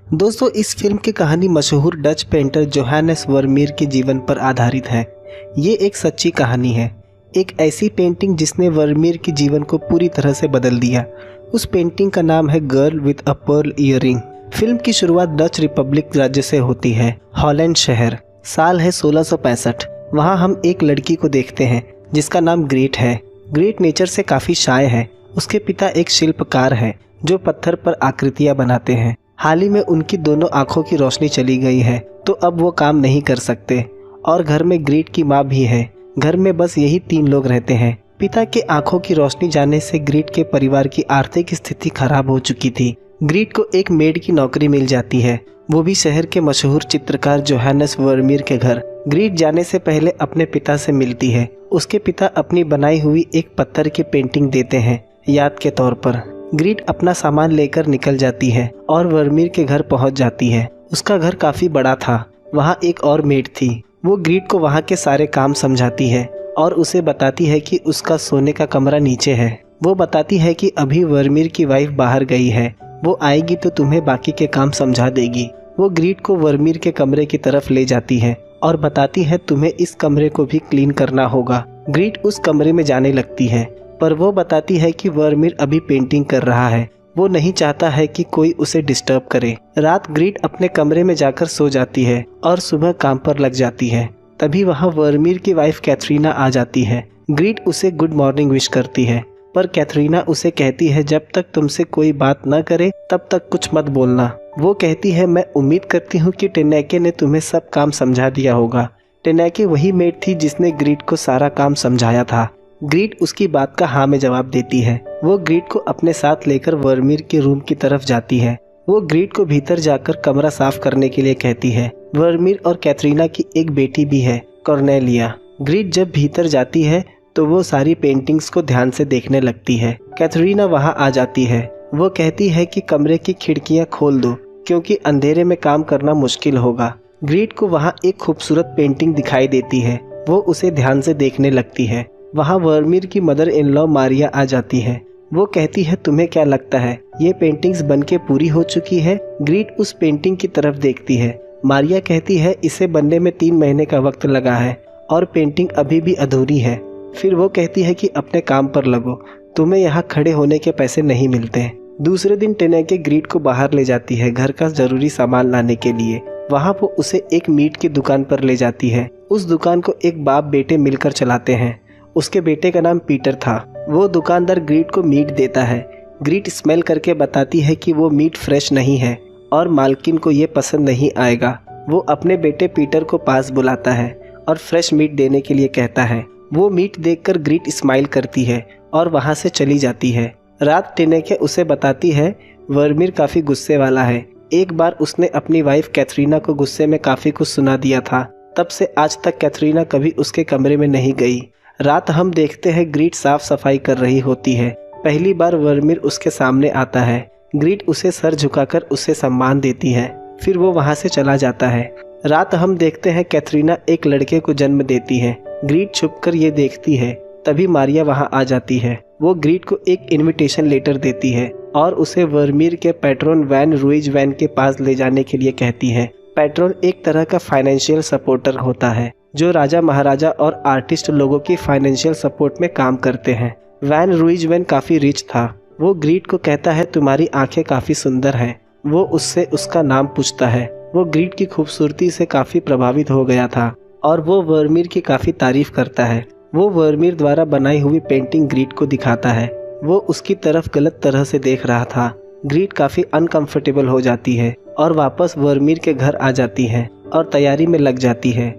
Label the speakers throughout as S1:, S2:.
S1: दोस्तों, इस फिल्म की कहानी मशहूर डच पेंटर जोहानेस वर्मीर के जीवन पर आधारित है। ये एक सच्ची कहानी है, एक ऐसी पेंटिंग जिसने वर्मीर के जीवन को पूरी तरह से बदल दिया। उस पेंटिंग का नाम है girl with a pearl earring. Film की शुरुआत डच रिपब्लिक राज्य से होती है, हॉलैंड शहर। साल है 1665। वहाँ हम एक लड़की को देखते हैं जिसका नाम ग्रेट है। ग्रेट नेचर से काफ़ी शाय है। उसके पिता एक शिल्पकार है जो पत्थर पर आकृतियाँ बनाते हैं। हाल ही में उनकी दोनों आंखों की रोशनी चली गई है, तो अब वो काम नहीं कर सकते और घर में ग्रेट की माँ भी है। घर में बस यही 3 लोग रहते हैं। पिता के आंखों की रोशनी जाने से ग्रेट के परिवार की आर्थिक स्थिति खराब हो चुकी थी। ग्रेट को एक मेड की नौकरी मिल जाती है, वो भी शहर के मशहूर चित्रकार जोहानेस वर्मीर के घर। ग्रेट जाने से पहले अपने पिता से मिलती है। उसके पिता अपनी बनाई हुई एक पत्थर की पेंटिंग देते हैं याद के तौर पर। ग्रेट अपना सामान लेकर निकल जाती है और वर्मीर के घर पहुंच जाती है। उसका घर काफी बड़ा था। वहाँ एक और मेड थी। वो ग्रेट को वहाँ के सारे काम समझाती है और उसे बताती है कि उसका सोने का कमरा नीचे है। वो बताती है कि अभी वर्मीर की वाइफ बाहर गई है, वो आएगी तो तुम्हें बाकी के काम समझा देगी। वो ग्रेट को वर्मीर के कमरे की तरफ ले जाती है और बताती है तुम्हें इस कमरे को भी क्लीन करना होगा। ग्रेट उस कमरे में जाने लगती है, पर वो बताती है कि वर्मीर अभी पेंटिंग कर रहा है। वो नहीं चाहता है कि कोई उसे डिस्टर्ब करे। रात ग्रेट अपने कमरे में जाकर सो जाती है और सुबह काम पर लग जाती है। तभी वहाँ वर्मीर की वाइफ कैथरीना आ जाती है। ग्रेट उसे गुड मॉर्निंग विश करती है, पर कैथरीना उसे कहती है जब तक तुमसे कोई बात न करे तब तक कुछ मत बोलना। वो कहती है मैं उम्मीद करती हूँ कि टेनेके ने तुम्हें सब काम समझा दिया होगा। टेनेके वही मेड थी जिसने ग्रेट को सारा काम समझाया था। ग्रेट उसकी बात का हाँ में जवाब देती है। वो ग्रेट को अपने साथ लेकर वर्मीर के रूम की तरफ जाती है। वो ग्रेट को भीतर जाकर कमरा साफ करने के लिए कहती है। वर्मीर और कैथरीना की एक बेटी भी है, कॉर्नेलिया। ग्रेट जब भीतर जाती है तो वो सारी पेंटिंग्स को ध्यान से देखने लगती है। कैथरीना वहाँ आ जाती है। वो कहती है कि कमरे की खिड़कियाँ खोल दो क्योंकि अंधेरे में काम करना मुश्किल होगा। ग्रेट को वहाँ एक खूबसूरत पेंटिंग दिखाई देती है। वो उसे ध्यान से देखने लगती है। वहाँ वर्मीर की मदर इन लॉ मारिया आ जाती है। वो कहती है तुम्हें क्या लगता है ये पेंटिंग्स बनके पूरी हो चुकी है? ग्रेट उस पेंटिंग की तरफ देखती है। मारिया कहती है इसे बनने में 3 महीने का वक्त लगा है और पेंटिंग अभी भी अधूरी है। फिर वो कहती है कि अपने काम पर लगो, तुम्हें यहाँ खड़े होने के पैसे नहीं मिलते। दूसरे दिन टेनेके ग्रेट को बाहर ले जाती है घर का जरूरी सामान लाने के लिए। वहाँ वो उसे एक मीट की दुकान पर ले जाती है। उस दुकान को एक बाप बेटे मिलकर चलाते हैं। उसके बेटे का नाम पीटर था। वो दुकानदार ग्रेट को मीट देता है। ग्रेट स्मेल करके बताती है कि वो मीट फ्रेश नहीं है और मालकिन को ये पसंद नहीं आएगा। वो अपने बेटे पीटर को पास बुलाता है और फ्रेश मीट देने के लिए कहता है। वो मीट देखकर ग्रेट स्माइल करती है और वहाँ से चली जाती है। रात टेनेके उसे बताती है वर्मीर काफ़ी गुस्से वाला है। एक बार उसने अपनी वाइफ कैथरीना को गुस्से में काफ़ी कुछ सुना दिया था। तब से आज तक कैथरीना कभी उसके कमरे में नहीं गई। रात हम देखते हैं ग्रेट साफ सफाई कर रही होती है। पहली बार वर्मीर उसके सामने आता है। ग्रेट उसे सर झुकाकर उसे सम्मान देती है। फिर वो वहाँ से चला जाता है। रात हम देखते हैं कैथरीना एक लड़के को जन्म देती है। ग्रेट छुपकर ये देखती है। तभी मारिया वहाँ आ जाती है। वो ग्रेट को एक इनविटेशन लेटर देती है और उसे वर्मीर के पैट्रोन वैन रूइज वैन के पास ले जाने के लिए कहती है। पैट्रोन एक तरह का फाइनेंशियल सपोर्टर होता है जो राजा महाराजा और आर्टिस्ट लोगों की फाइनेंशियल सपोर्ट में काम करते हैं। वैन रूइज वैन काफ़ी रिच था। वो ग्रेट को कहता है तुम्हारी आंखें काफ़ी सुंदर हैं। वो उससे उसका नाम पूछता है। वो ग्रेट की खूबसूरती से काफ़ी प्रभावित हो गया था और वो वर्मीर की काफ़ी तारीफ करता है। वो वर्मीर द्वारा बनाई हुई पेंटिंग ग्रेट को दिखाता है। वो उसकी तरफ गलत तरह से देख रहा था। ग्रेट काफ़ी अनकंफर्टेबल हो जाती है और वापस वर्मीर के घर आ जाती है और तैयारी में लग जाती है।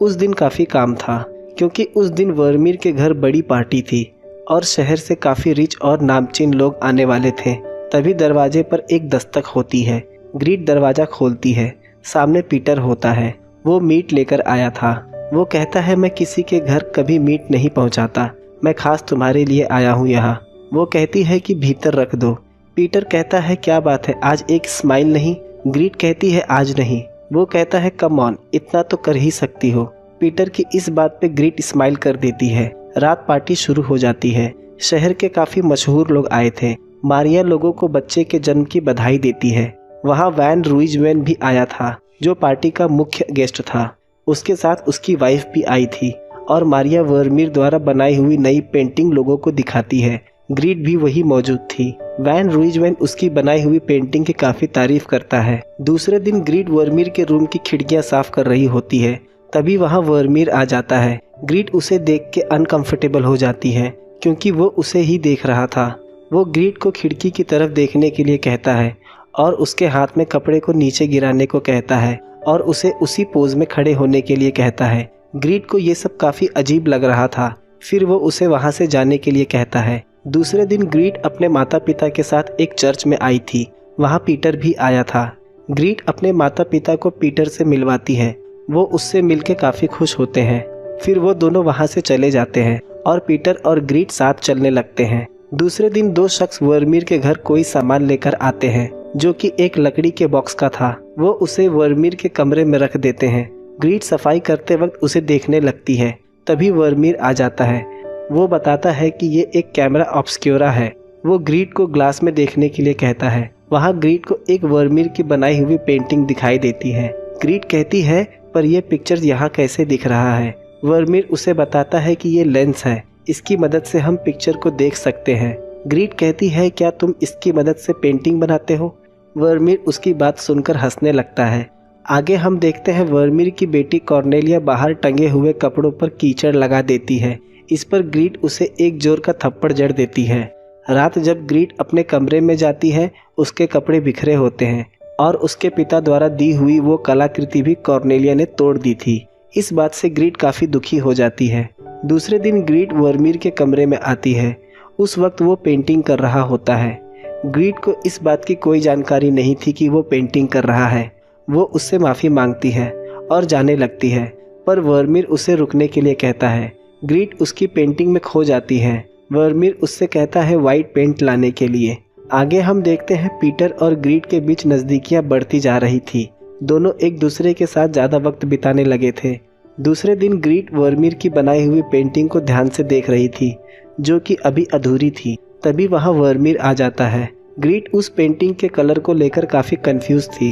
S1: उस दिन काफ़ी काम था क्योंकि उस दिन वर्मीर के घर बड़ी पार्टी थी और शहर से काफ़ी रिच और नामचीन लोग आने वाले थे। तभी दरवाजे पर एक दस्तक होती है। ग्रेट दरवाज़ा खोलती है। सामने पीटर होता है। वो मीट लेकर आया था। वो कहता है मैं किसी के घर कभी मीट नहीं पहुंचाता, मैं खास तुम्हारे लिए आया हूँ यहाँ। वो कहती है कि भीतर रख दो। पीटर कहता है क्या बात है, आज एक स्माइल नहीं? ग्रेट कहती है आज नहीं। वो कहता है कम ऑन, इतना तो कर ही सकती हो। पीटर की इस बात पे ग्रेट स्माइल कर देती है। रात पार्टी शुरू हो जाती है। शहर के काफ़ी मशहूर लोग आए थे। मारिया लोगों को बच्चे के जन्म की बधाई देती है। वहाँ वैन रूइजवेन भी आया था, जो पार्टी का मुख्य गेस्ट था। उसके साथ उसकी वाइफ भी आई थी और मारिया वर्मीर द्वारा बनाई हुई नई पेंटिंग लोगों को दिखाती है। ग्रीड भी वही मौजूद थी। वैन रूइजवेन उसकी बनाई हुई पेंटिंग की काफी तारीफ करता है। दूसरे दिन ग्रीड वर्मीर के रूम की खिड़कियां साफ कर रही होती है, तभी वहां वर्मीर आ जाता है। ग्रीड उसे देख के अनकंफर्टेबल हो जाती है, क्योंकि वो उसे ही देख रहा था। वो ग्रीड को खिड़की की तरफ देखने के लिए कहता है और उसके हाथ में कपड़े को नीचे गिराने को कहता है और उसे उसी पोज में खड़े होने के लिए कहता है। ग्रीड को ये सब काफी अजीब लग रहा था। फिर वो उसे वहां से जाने के लिए कहता है। दूसरे दिन ग्रीड अपने माता पिता के साथ एक चर्च में आई थी। वहां पीटर भी आया था। ग्रीड अपने माता पिता को पीटर से मिलवाती है। वो उससे मिलके काफी खुश होते हैं। फिर वो दोनों वहां से चले जाते हैं और पीटर और ग्रीड साथ चलने लगते हैं। दूसरे दिन दो शख्स वर्मीर के घर कोई सामान लेकर आते हैं, जो कि एक लकड़ी के बॉक्स का था। वो उसे वर्मीर के कमरे में रख देते हैं। ग्रीड सफाई करते वक्त उसे देखने लगती है। तभी वर्मीर आ जाता है। वो बताता है कि ये एक कैमरा ऑब्सक्योरा है। वो ग्रीड को ग्लास में देखने के लिए कहता है। वहाँ ग्रीड को एक वर्मीर की बनाई हुई पेंटिंग दिखाई देती है। ग्रीड कहती है, पर यह पिक्चर यहाँ कैसे दिख रहा है? वर्मीर उसे बताता है कि ये लेंस है, इसकी मदद से हम पिक्चर को देख सकते हैं। ग्रीड कहती है, क्या तुम इसकी मदद से पेंटिंग बनाते हो? वर्मीर उसकी बात सुनकर हंसने लगता है। आगे हम देखते हैं वर्मीर की बेटी कॉर्नेलिया बाहर टंगे हुए कपड़ों पर कीचड़ लगा देती है। इस पर ग्रीड उसे एक जोर का थप्पड़ जड़ देती है। रात जब ग्रीड अपने कमरे में जाती है, उसके कपड़े बिखरे होते हैं और उसके पिता द्वारा दी हुई वो कलाकृति भी कॉर्नेलिया ने तोड़ दी थी। इस बात से ग्रीड काफ़ी दुखी हो जाती है। दूसरे दिन ग्रीड वर्मीर के कमरे में आती है। उस वक्त वो पेंटिंग कर रहा होता है। ग्रीड को इस बात की कोई जानकारी नहीं थी कि वो पेंटिंग कर रहा है। वो उससे माफ़ी मांगती है और जाने लगती है, पर वर्मीर उसे रुकने के लिए कहता है। ग्रीड उसकी पेंटिंग में खो जाती है। वर्मीर उससे कहता है वाइट पेंट लाने के लिए। आगे हम देखते हैं पीटर और ग्रीड के बीच नज़दीकियां बढ़ती जा रही थी। दोनों एक दूसरे के साथ ज़्यादा वक्त बिताने लगे थे। दूसरे दिन ग्रीड वर्मीर की बनाई हुई पेंटिंग को ध्यान से देख रही थी, जो कि अभी अधूरी थी। तभी वहाँ वर्मीर आ जाता है। ग्रीड उस पेंटिंग के कलर को लेकर काफ़ी कंफ्यूज थी।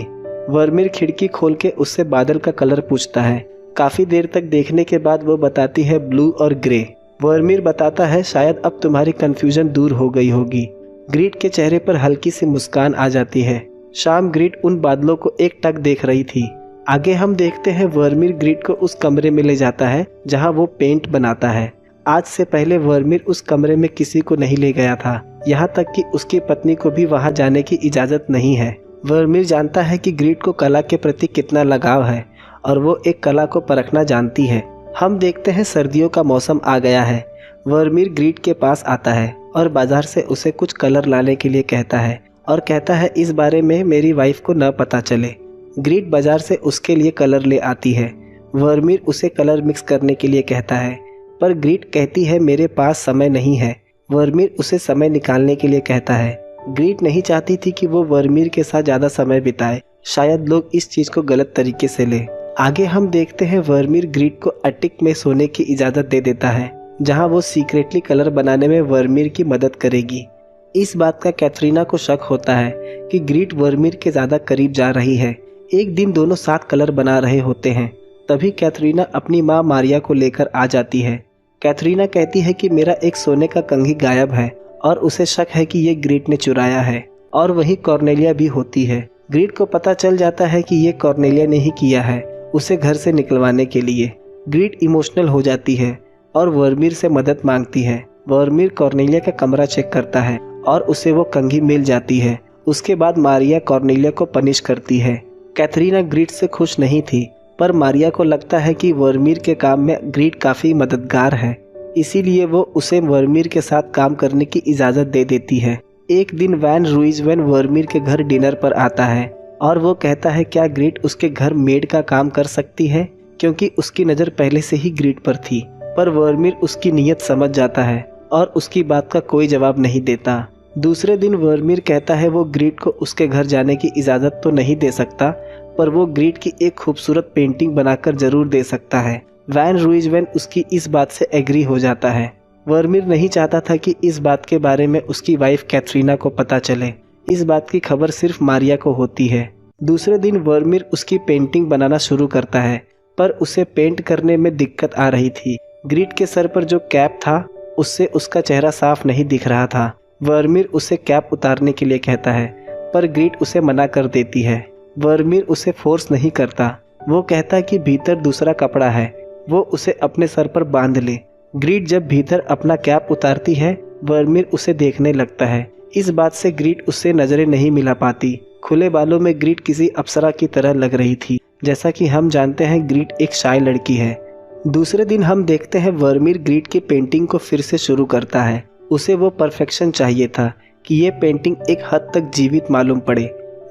S1: वर्मीर खिड़की खोल के उससे बादल का कलर पूछता है। काफ़ी देर तक देखने के बाद वो बताती है ब्लू और ग्रे। वर्मीर बताता है, शायद अब तुम्हारी कंफ्यूजन दूर हो गई होगी। ग्रीड के चेहरे पर हल्की सी मुस्कान आ जाती है। शाम ग्रीड उन बादलों को एक टक देख रही थी। आगे हम देखते हैं वर्मीर ग्रीड को उस कमरे में ले जाता है जहां वो पेंट बनाता है। आज से पहले वर्मीर उस कमरे में किसी को नहीं ले गया था, यहाँ तक कि उसकी पत्नी को भी वहां जाने की इजाज़त नहीं है। वर्मीर जानता है कि ग्रीड को कला के प्रति कितना लगाव है और वो एक कला को परखना जानती है। हम देखते हैं सर्दियों का मौसम आ गया है। वर्मीर ग्रीड के पास आता है और बाजार से उसे कुछ कलर लाने के लिए कहता है और कहता है इस बारे में मेरी वाइफ को न पता चले। ग्रीड बाजार से उसके लिए कलर ले आती है। वर्मीर उसे कलर मिक्स करने के लिए कहता है, पर ग्रीड कहती है मेरे पास समय नहीं है। वर्मीर उसे समय निकालने के लिए कहता है। ग्रीड नहीं चाहती थी कि वो वर्मीर के साथ ज़्यादा समय बिताए। शायद लोग इस चीज़ को गलत तरीके से ले। आगे हम देखते हैं वर्मीर ग्रीड को अटिक में सोने की इजाज़त दे देता है, जहां वो सीक्रेटली कलर बनाने में वर्मीर की मदद करेगी। इस बात का कैथरीना को शक होता है कि ग्रीड वर्मीर के ज़्यादा करीब जा रही है। एक दिन दोनों साथ कलर बना रहे होते हैं। तभी कैथरीना अपनी माँ मारिया को लेकर आ जाती है। कैथरीना कहती है कि मेरा एक सोने का कंघी गायब है और उसे शक है कि ये ग्रीड ने चुराया है, और वही कॉर्नेलिया भी होती है। ग्रीड को पता चल जाता है कि ये कॉर्नेलिया ने ही किया है, उसे घर से निकलवाने के लिए। ग्रीड इमोशनल हो जाती है और वर्मीर से मदद मांगती है। वर्मीर कॉर्नेलिया का कमरा चेक करता है और उसे वो कंघी मिल जाती है। उसके बाद मारिया कॉर्नेलिया को पनिश करती है। कैथरीना ग्रीड से खुश नहीं थी, पर मारिया को लगता है कि वर्मीर के काम में ग्रीड काफ़ी मददगार है, इसीलिए वो उसे वर्मीर के साथ काम करने की इजाज़त दे देती है। एक दिन वैन रूइजवेन वर्मीर के घर डिनर पर आता है और वो कहता है क्या ग्रीड उसके घर मेड का काम कर सकती है, क्योंकि उसकी नज़र पहले से ही ग्रीड पर थी। पर वर्मीर उसकी नीयत समझ जाता है और उसकी बात का कोई जवाब नहीं देता। दूसरे दिन वर्मीर कहता है वो ग्रीड को उसके घर जाने की इजाज़त तो नहीं दे सकता, पर वो ग्रीड की एक खूबसूरत पेंटिंग बनाकर ज़रूर दे सकता है। वैन रूइजवेन उसकी इस बात से एग्री हो जाता है। वर्मीर नहीं चाहता था कि इस बात के बारे में उसकी वाइफ कैथरीना को पता चले, इस बात की खबर सिर्फ मारिया को होती है। दूसरे दिन वर्मीर उसकी पेंटिंग बनाना शुरू करता है, पर उसे पेंट करने में दिक्कत आ रही थी। ग्रीट के सर पर जो कैप था उससे उसका चेहरा साफ नहीं दिख रहा था। वर्मीर उसे कैप उतारने के लिए कहता है, पर ग्रीट उसे मना कर देती है। वर्मीर उसे फोर्स नहीं करता, वो कहता कि भीतर दूसरा कपड़ा है, वो उसे अपने सर पर बांध ले। ग्रीट जब भीतर अपना कैप उतारती है, वर्मीर उसे देखने लगता है। इस बात से ग्रीट उससे नजरें नहीं मिला पाती। खुले बालों में ग्रीट किसी अप्सरा की तरह लग रही थी। जैसा कि हम जानते हैं, ग्रीट एक शाय लड़की है। दूसरे दिन हम देखते हैं वर्मीर ग्रीट की पेंटिंग को फिर से शुरू करता है। उसे वो परफेक्शन चाहिए था कि ये पेंटिंग एक हद तक जीवित मालूम पड़े।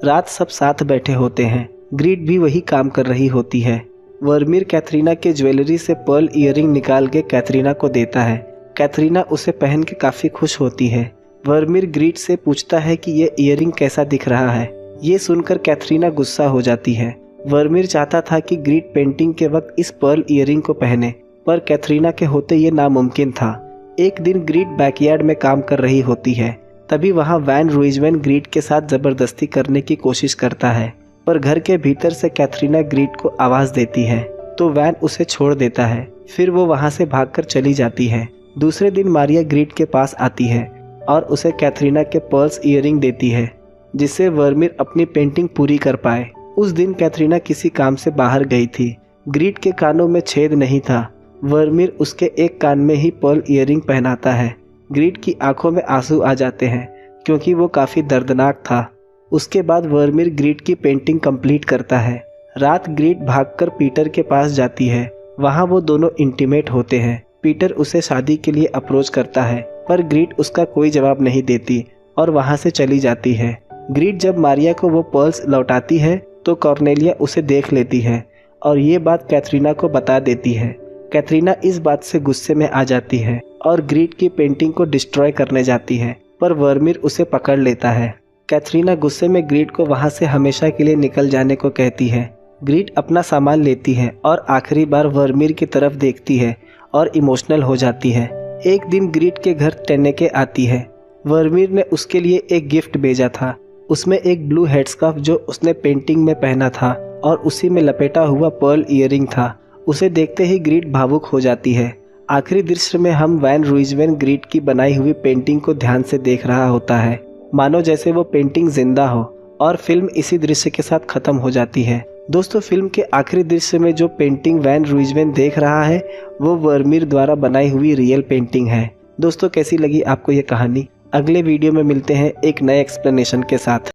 S1: रात सब साथ बैठे होते हैं, ग्रीट भी वही काम कर रही होती है। वर्मीर कैथरीना के ज्वेलरी से पर्ल ईयरिंग निकाल के कैथरीना को देता है। कैथरीना उसे पहन के काफ़ी खुश होती है। वर्मीर ग्रीट से पूछता है कि ये ईयरिंग कैसा दिख रहा है। ये सुनकर कैथरीना गुस्सा हो जाती है। वर्मीर चाहता था कि ग्रीट पेंटिंग के वक्त इस पर्ल ईयरिंग को पहने, पर कैथरीना के होते ये नामुमकिन था। एक दिन ग्रीट बैकयार्ड में काम कर रही होती है, तभी वहाँ वैन रूइजमैन ग्रीट के साथ ज़बरदस्ती करने की कोशिश करता है, पर घर के भीतर से कैथरीना ग्रीट को आवाज़ देती है तो वैन उसे छोड़ देता है। फिर वो वहाँ से भागकर चली जाती है। दूसरे दिन मारिया ग्रीट के पास आती है और उसे कैथरीना के पर्ल्स ईयरिंग देती है, जिससे वर्मीर अपनी पेंटिंग पूरी कर पाए। उस दिन कैथरीना किसी काम से बाहर गई थी। ग्रीट के कानों में छेद नहीं था। वर्मीर उसके एक कान में ही पर्ल ईयरिंग पहनाता है। ग्रीट की आंखों में आंसू आ जाते हैं क्योंकि वो काफ़ी दर्दनाक था। उसके बाद वर्मीर ग्रीट की पेंटिंग कंप्लीट करता है। रात ग्रीट भागकर पीटर के पास जाती है। वहाँ वो दोनों इंटीमेट होते हैं। पीटर उसे शादी के लिए अप्रोच करता है, पर ग्रीट उसका कोई जवाब नहीं देती और वहाँ से चली जाती है। ग्रीट जब मारिया को वो पर्ल्स लौटाती है तो कॉर्नेलिया उसे देख लेती है और ये बात कैथरीना को बता देती है। कैथरीना इस बात से गुस्से में आ जाती है और ग्रीट की पेंटिंग को डिस्ट्रॉय करने जाती है, पर वर्मीर उसे पकड़ लेता है। कैथरीना गुस्से में ग्रीट को वहाँ से हमेशा के लिए निकल जाने को कहती है। ग्रीट अपना सामान लेती है और आखिरी बार वर्मीर की तरफ देखती है और इमोशनल हो जाती है। एक दिन ग्रीट के घर टेनेके आती है। वर्मीर ने उसके लिए एक गिफ्ट भेजा था। उसमें एक ब्लू हेडस्कार्फ जो उसने पेंटिंग में पहना था और उसी में लपेटा हुआ पर्ल ईयरिंग था। उसे देखते ही ग्रीट भावुक हो जाती है। आखिरी दृश्य में हम वैन रूइजमैन ग्रीट की बनाई हुई पेंटिंग को ध्यान से देख रहा होता है, मानो जैसे वो पेंटिंग जिंदा हो, और फिल्म इसी दृश्य के साथ खत्म हो जाती है। दोस्तों, फिल्म के आखिरी दृश्य में जो पेंटिंग वैन रूइजमैन देख रहा है वो वर्मीर द्वारा बनाई हुई रियल पेंटिंग है। दोस्तों, कैसी लगी आपको ये कहानी? अगले वीडियो में मिलते हैं एक नए एक्सप्लेनेशन के साथ।